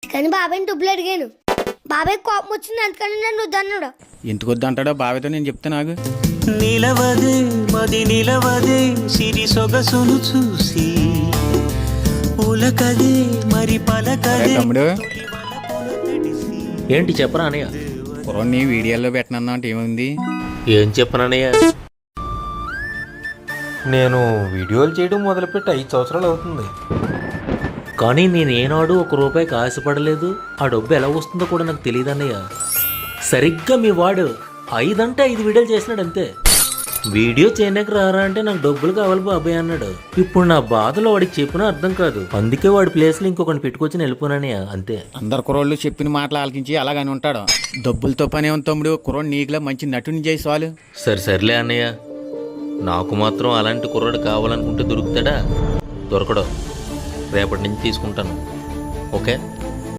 అందుకని బాబాయ్ని డబ్బులు అడిగాను. బాబాయ్ కోపం వచ్చింది, అందుకని నన్ను వద్దన్నాడు. ఎందుకు వద్దంటాడో బాబాయ్తో నేను చెప్తా. నాకు నిలవదే మది నిలవదే సిరి సొగసును చూసి ఉలకదే మరి పలకదే. తమ్ముడు ఏంటి చెప్పరా అన్నయ్య? కుర్రోడ్ని వీడియోలో పెట్టనన్నా అంటే ఏముంది? ఏం చెప్పనన్నయ్య? నేను వీడియోలు చేయడం మొదలుపెట్టి 5 సంవత్సరాలు అవుతుంది. కానీ నేను ఏనాడు ₹1 ఆశపడలేదు. ఆ డబ్బు ఎలా వస్తుందో కూడా నాకు తెలియదు అన్నయ్య. సరిగ్గా మీ వాడు 5 అంటే 5 వీడియోలు చేసినాడు అంతే. వీడియో చేయడానికి రారా అంటే నాకు డబ్బులు కావాలి బాబాయ్ అన్నాడు. ఇప్పుడు నా బాధలో వాడికి చెప్పినా అర్థం కాదు. అందుకే వాడి ప్లేస్లో ఇంకొకటి పెట్టుకొచ్చి వెళ్ళిపోనానయ్య అంతే. అందరు కుర్రోళ్ళు చెప్పిన మాటలు ఆలకించి అలాగని ఉంటాడు. డబ్బులతో పనే ఉంది తమ్ముడు. కుర్రోడు నీకులా మంచి నటుని చేసి చాలు. సర్లే అన్నయ్య, నాకు మాత్రం అలాంటి కుర్రాడు కావాలనుకుంటే దొరుకుతాడా? దొరకడు. రేపటి నుంచి తీసుకుంటాను. ఓకే.